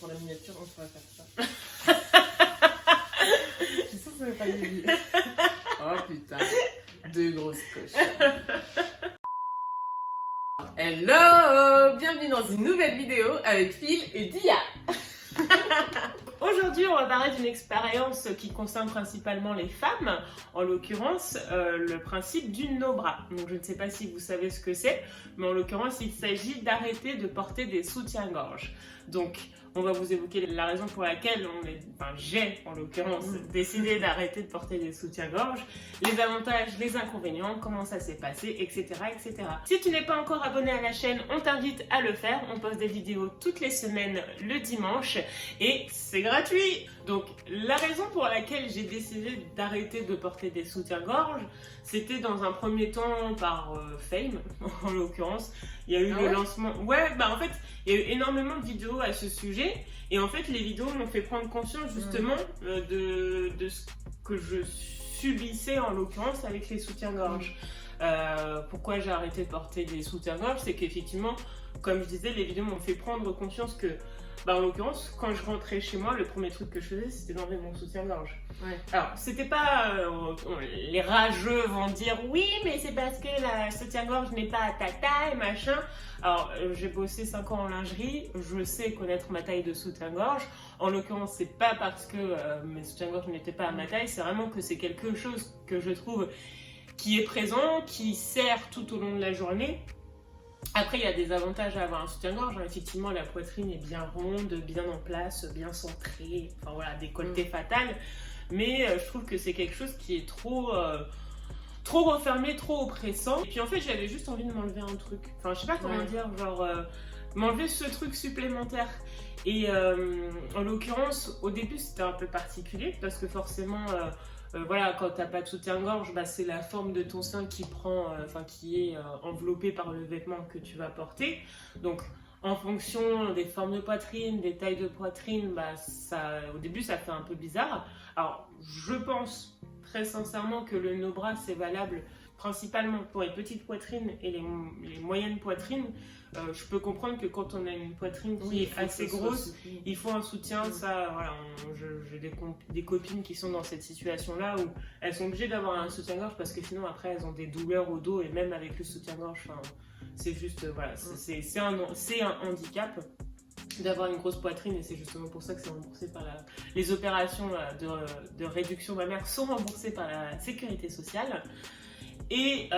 pour la miniature, on pourrait faire ça. Je suis sûre que ça va pas y aller. Oh putain, deux grosses coches. Hello, bienvenue dans une nouvelle vidéo avec Phil et Dia. Aujourd'hui, on va parler d'une expérience qui concerne principalement les femmes, en l'occurrence le principe du no-bra. Donc je ne sais pas si vous savez ce que c'est, mais en l'occurrence il s'agit d'arrêter de porter des soutiens-gorge. Donc on va vous évoquer la raison pour laquelle j'ai en l'occurrence décidé d'arrêter de porter des soutiens-gorge, les avantages, les inconvénients, comment ça s'est passé, etc., etc. Si tu n'es pas encore abonné à la chaîne, on t'invite à le faire. On poste des vidéos toutes les semaines le dimanche et c'est gratuit. Donc la raison pour laquelle j'ai décidé d'arrêter de porter des soutiens-gorge, c'était dans un premier temps par Fame, en l'occurrence. Il y a eu le lancement. Ouais, en fait, il y a eu énormément de vidéos à ce sujet. Et en fait, les vidéos m'ont fait prendre conscience justement de ce que je subissais en l'occurrence avec les soutiens-gorge. Pourquoi j'ai arrêté de porter des soutiens-gorge, c'est qu'effectivement, comme je disais, les vidéos m'ont fait prendre conscience que, en l'occurrence, quand je rentrais chez moi, le premier truc que je faisais, c'était d'enlever mon soutien-gorge. Ouais. Alors, c'était pas... les rageux vont dire « Oui, mais c'est parce que la soutien-gorge n'est pas à ta taille, machin. » Alors, j'ai bossé 5 ans en lingerie, je sais connaître ma taille de soutien-gorge. En l'occurrence, c'est pas parce que mes soutiens-gorge n'étaient pas à ma taille, c'est vraiment que c'est quelque chose que je trouve qui est présent, qui sert tout au long de la journée. Après, il y a des avantages à avoir un soutien-gorge. Effectivement, la poitrine est bien ronde, bien en place, bien centrée. Enfin voilà, décolleté fatal. Mais je trouve que c'est quelque chose qui est trop refermé, trop oppressant. Et puis en fait, j'avais juste envie de m'enlever un truc. Enfin, je sais pas comment dire, genre m'enlever ce truc supplémentaire. Et en l'occurrence, au début, c'était un peu particulier parce que forcément... voilà, quand t'as pas de soutien-gorge, c'est la forme de ton sein qui prend, qui est enveloppée par le vêtement que tu vas porter. Donc, en fonction des formes de poitrine, des tailles de poitrine, au début, ça fait un peu bizarre. Alors, je pense très sincèrement que le no-bra, c'est valable principalement pour les petites poitrines et les moyennes poitrines. Je peux comprendre que quand on a une poitrine qui est assez grosse, il faut un soutien. Ça, voilà, j'ai des copines qui sont dans cette situation-là où elles sont obligées d'avoir un soutien-gorge parce que sinon après elles ont des douleurs au dos et même avec le soutien-gorge, c'est juste, voilà, c'est un handicap d'avoir une grosse poitrine et c'est justement pour ça que c'est remboursé par les opérations de réduction mammaire sont remboursées par la sécurité sociale. Et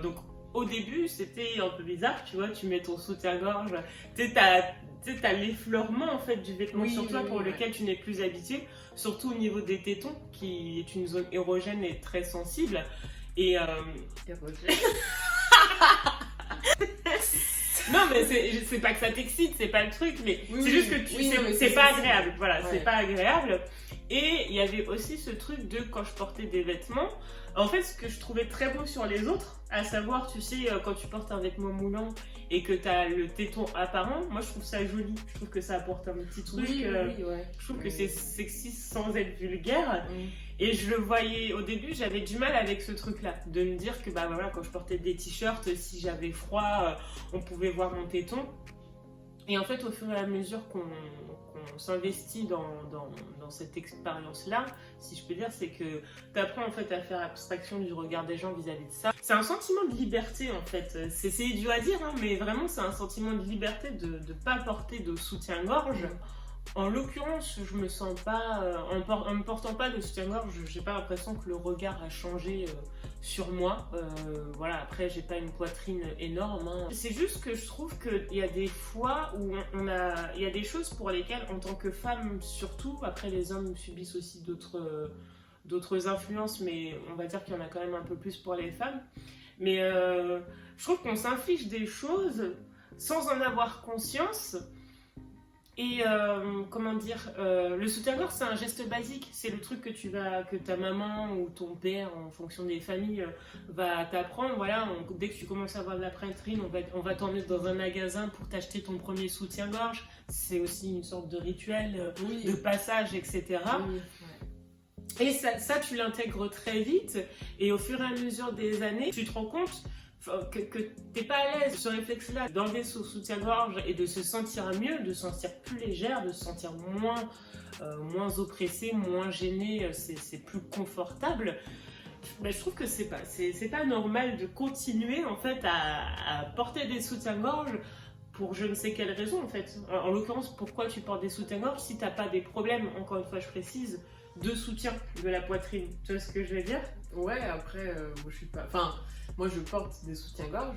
donc au début c'était un peu bizarre, tu vois, tu mets ton soutien-gorge, t'as l'effleurement en fait du vêtement sur toi lequel tu n'es plus habitué, surtout au niveau des tétons qui est une zone érogène et très sensible. Et non mais c'est pas que ça t'excite, c'est pas le truc, mais c'est juste que c'est pas agréable, voilà, c'est pas agréable. Et il y avait aussi ce truc de quand je portais des vêtements, en fait ce que je trouvais très beau sur les autres, à savoir, tu sais, quand tu portes un vêtement moulant et que t'as le téton apparent, moi je trouve ça joli, je trouve que ça apporte un petit truc, je trouve que c'est sexy sans être vulgaire. Et je le voyais, au début j'avais du mal avec ce truc là, de me dire que voilà, quand je portais des t-shirts, si j'avais froid, on pouvait voir mon téton. Et en fait au fur et à mesure qu'on s'investit dans cette expérience-là, si je peux dire, c'est que tu apprends en fait à faire abstraction du regard des gens vis-à-vis de ça. C'est un sentiment de liberté en fait, c'est idiot à dire, mais vraiment c'est un sentiment de liberté de ne pas porter de soutien-gorge. En l'occurrence, je me sens pas, en ne portant pas de soutien-gorge, j'ai pas l'impression que le regard a changé sur moi. Voilà, après j'ai pas une poitrine énorme. C'est juste que je trouve qu'il y a des fois où il y a des choses pour lesquelles, en tant que femme surtout, après les hommes subissent aussi d'autres influences, mais on va dire qu'il y en a quand même un peu plus pour les femmes. Mais je trouve qu'on s'inflige des choses sans en avoir conscience. Et comment dire, le soutien-gorge c'est un geste basique, c'est le truc que ta maman ou ton père, en fonction des familles, va t'apprendre. Voilà, dès que tu commences à avoir de la poitrine, on va t'emmener dans un magasin pour t'acheter ton premier soutien-gorge. C'est aussi une sorte de rituel, de passage, etc. Et ça tu l'intègres très vite et au fur et à mesure des années, tu te rends compte que t'es pas à l'aise. Ce réflexe-là, d'enlever son soutien-gorge et de se sentir mieux, de se sentir plus légère, de se sentir moins oppressée, moins gênée, c'est plus confortable. Mais je trouve que c'est pas normal de continuer en fait à porter des soutiens-gorge pour je ne sais quelle raison en fait. En l'occurrence, pourquoi tu portes des soutiens-gorge si t'as pas des problèmes, encore une fois je précise, de soutien de la poitrine. Tu vois ce que je veux dire? Ouais, après, moi je suis pas. Enfin, moi je porte des soutiens-gorge.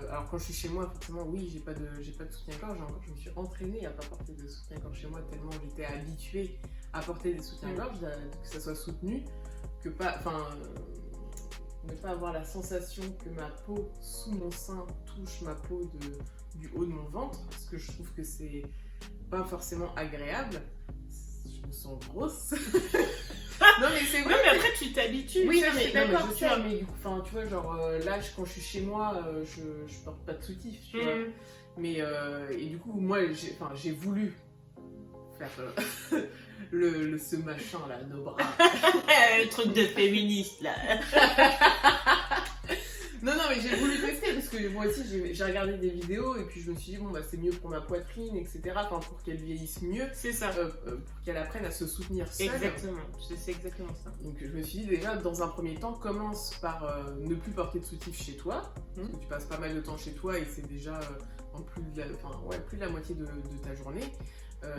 Alors quand je suis chez moi, forcément, oui, j'ai pas de soutien-gorge. Je me suis entraînée à pas porter de soutien-gorge chez moi tellement j'étais habituée à porter des soutiens-gorge, que ça soit soutenu, que pas. Enfin, ne pas avoir la sensation que ma peau sous mon sein touche ma peau du haut de mon ventre, parce que je trouve que c'est pas forcément agréable. Je me sens grosse. Non mais c'est vrai. Oui, mais après tu t'habitues. Oui, ça, non, mais, je suis d'accord. je sais, mais du coup, enfin, tu vois, genre là, quand je suis chez moi, je porte pas de soutif, tu vois. Mais et du coup, moi, j'ai voulu faire ce machin là, nos bras. Le truc de féministe là. Non, mais j'ai voulu tester parce que moi aussi j'ai regardé des vidéos et puis je me suis dit, bon, bah c'est mieux pour ma poitrine, etc. Enfin, pour qu'elle vieillisse mieux. C'est ça. Pour qu'elle apprenne à se soutenir seule. Exactement, c'est exactement ça. Donc je me suis dit, déjà, dans un premier temps, commence par ne plus porter de soutif chez toi. Parce que tu passes pas mal de temps chez toi et c'est déjà plus de la moitié de ta journée.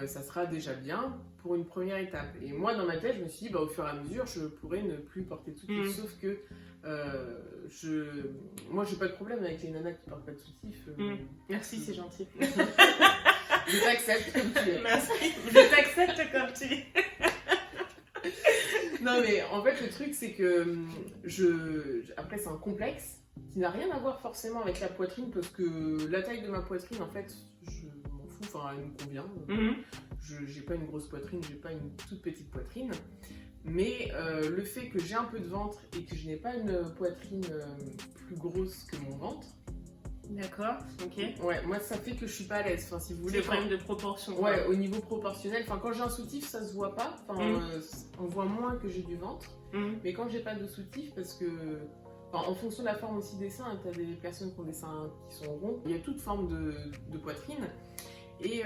Ça sera déjà bien pour une première étape. Et moi, dans ma tête, je me suis dit, bah, au fur et à mesure, je pourrais ne plus porter de soutif. Sauf que moi, j'ai pas de problème avec les nanas qui portent pas de soutif. Merci, c'est gentil. Je t'accepte comme tu es. Merci, je t'accepte comme tu es. Non, mais en fait, le truc, c'est que après, c'est un complexe qui n'a rien à voir forcément avec la poitrine, parce que la taille de ma poitrine, en fait, je m'en fous, enfin, elle me convient. J'ai pas une grosse poitrine, j'ai pas une toute petite poitrine. Mais le fait que j'ai un peu de ventre et que je n'ai pas une poitrine plus grosse que mon ventre. D'accord, ok. Ouais, moi ça fait que je suis pas à l'aise. Enfin, si vous voulez. C'est problème de proportion. Ouais, quoi. Au niveau proportionnel. Enfin, quand j'ai un soutif, ça se voit pas. Enfin, on voit moins que j'ai du ventre. Mais quand j'ai pas de soutif, parce que. Enfin, en fonction de la forme aussi des seins, tu as des personnes qui ont des seins qui sont ronds. Il y a toute forme de poitrine. Et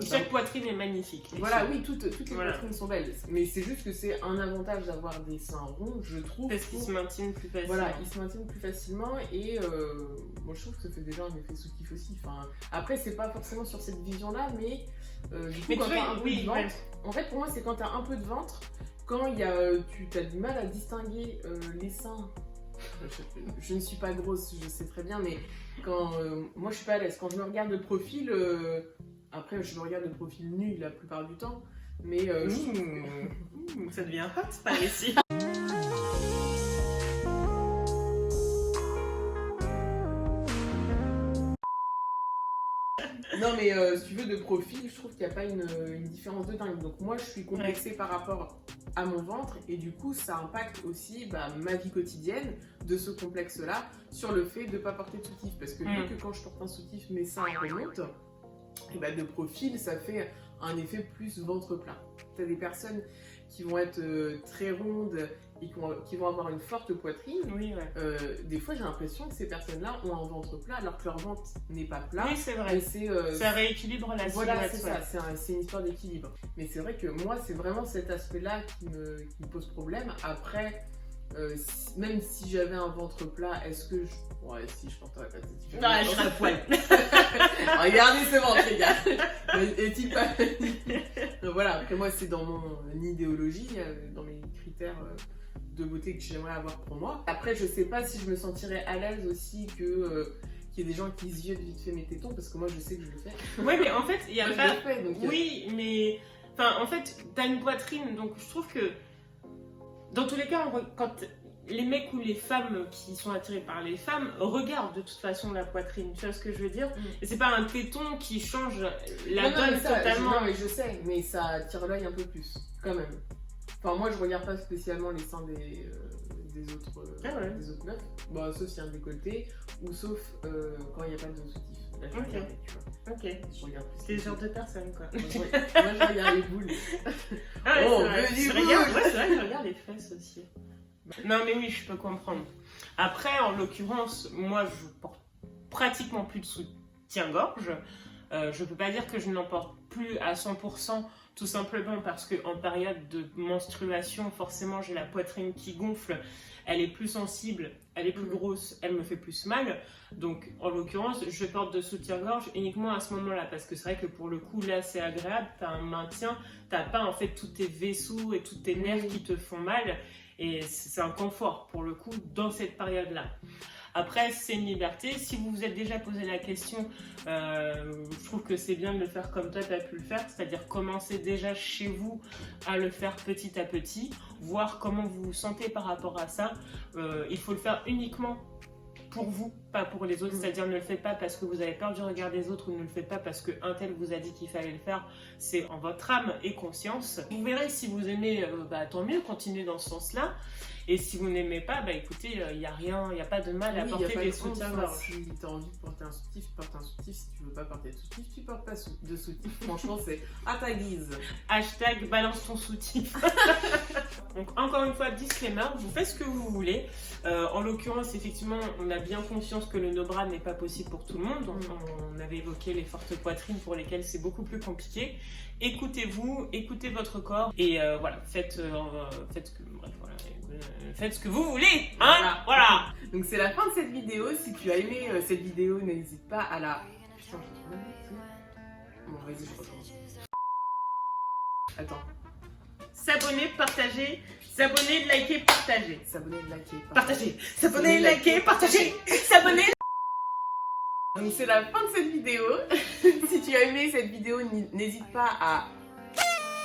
chaque poitrine est magnifique. Voilà, oui, toutes les poitrines sont belles. Mais c'est juste que c'est un avantage d'avoir des seins ronds, je trouve. Parce qu'ils se maintiennent plus facilement. Voilà, ils se maintiennent plus facilement. Et moi, je trouve que ça fait déjà un effet soutif aussi. Enfin, après, c'est pas forcément sur cette vision-là, mais du coup, quand t'as un peu de ventre... En fait, pour moi, c'est quand t'as un peu de ventre, quand tu as du mal à distinguer les seins. Je ne suis pas grosse, je sais très bien, mais quand moi je suis pas à l'aise. Quand je me regarde de profil, après je me regarde de profil nu la plupart du temps, mais ça devient hot par ici. Non mais si tu veux de profil, je trouve qu'il n'y a pas une différence de dingue. Donc moi je suis complexée par rapport à mon ventre et du coup ça impacte aussi ma vie quotidienne de ce complexe là sur le fait de ne pas porter de soutif, parce que vu que quand je porte un soutif mes seins remontent, et de profil ça fait un effet plus ventre plat. Tu as des personnes qui vont être très rondes et qui vont avoir une forte poitrine. Oui, ouais. Des fois j'ai l'impression que ces personnes-là ont un ventre plat alors que leur ventre n'est pas plat. Oui, c'est vrai. Ça rééquilibre la silhouette. Voilà, c'est ça, c'est une histoire d'équilibre. Mais c'est vrai que moi, c'est vraiment cet aspect-là qui me pose problème. Après, même si j'avais un ventre plat, est-ce que je... Ouais, si, je porterais pas de soutif. Non, je serais poil. Regardez ce ventre, les gars. Est-il pas... Donc voilà, après moi, c'est dans mon idéologie, dans mes critères de beauté que j'aimerais avoir pour moi. Après, je sais pas si je me sentirais à l'aise aussi qu'il y ait des gens qui ziotent vite fait mes tétons, parce que moi, je sais que je le fais. Oui, mais en fait, il y a moi, pas... je le fais, donc, oui, mais... Enfin, en fait, t'as une poitrine, donc je trouve que... Dans tous les cas, quand les mecs ou les femmes qui sont attirés par les femmes regardent de toute façon la poitrine, tu vois ce que je veux dire? Et c'est pas un téton qui change la donne totalement. Non, mais je sais, mais ça attire l'œil un peu plus, quand même. Enfin, moi, je regarde pas spécialement les seins des autres meufs, bon, sauf s'il y a un décolleté, ou sauf quand il n'y a pas de soutif. Là, je regarde, tu vois. Ok. Je regarde plus. C'est le genre de personne, quoi. Moi, je regarde les boules. Ah ouais, oh, c'est vrai. je Regarde, ouais, c'est vrai que je regarde les fesses aussi. Non, mais oui, je peux comprendre. Après, en l'occurrence, moi, je porte pratiquement plus de soutien-gorge. Je peux pas dire que je n'en porte plus à 100%, tout simplement parce qu'en période de menstruation, forcément, j'ai la poitrine qui gonfle, elle est plus sensible, elle est plus grosse, elle me fait plus mal. Donc, en l'occurrence, je porte de soutien-gorge uniquement à ce moment-là, parce que c'est vrai que pour le coup, là, c'est agréable, tu as un maintien, tu n'as pas en fait tous tes vaisseaux et tous tes nerfs qui te font mal, et c'est un confort pour le coup dans cette période-là. Après, c'est une liberté. Si vous vous êtes déjà posé la question, je trouve que c'est bien de le faire comme toi, tu as pu le faire, c'est-à-dire commencer déjà chez vous à le faire petit à petit, voir comment vous vous sentez par rapport à ça. Il faut le faire uniquement pour vous, pas pour les autres, c'est-à-dire ne le faites pas parce que vous avez peur du regard des autres ou ne le faites pas parce qu'un tel vous a dit qu'il fallait le faire. C'est en votre âme et conscience. Vous verrez, si vous aimez, tant mieux, continuez dans ce sens-là. Et si vous n'aimez pas, écoutez, il n'y a rien, il n'y a pas de mal à porter des soutiens-gorge. Si tu as envie de porter un soutif, porte un soutif. Si tu veux pas porter de soutif, tu portes pas de soutif. Franchement, c'est à ta guise. Hashtag balance ton soutif. Donc encore une fois, disclaimer, vous faites ce que vous voulez. En l'occurrence, effectivement, on a bien conscience que le no-bra n'est pas possible pour tout le monde. On avait évoqué les fortes poitrines pour lesquelles c'est beaucoup plus compliqué. Écoutez-vous, écoutez votre corps et voilà, faites ce que vous voulez, hein, voilà. Donc c'est la fin de cette vidéo. Si tu as aimé cette vidéo, n'hésite pas à la... Putain, bon, vas-y, je recommence. Attends. S'abonner, partager, s'abonner, liker, partager. S'abonner, liker, partager. S'abonner, liker, partager. S'abonner. Donc c'est la fin de cette vidéo. Si tu as aimé cette vidéo, n'hésite pas à...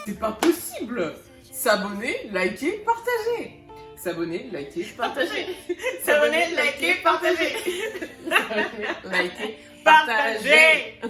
C'est pas possible. S'abonner, liker, partager. S'abonner, liker, partager. S'abonner, liker, partager. Liker, partager.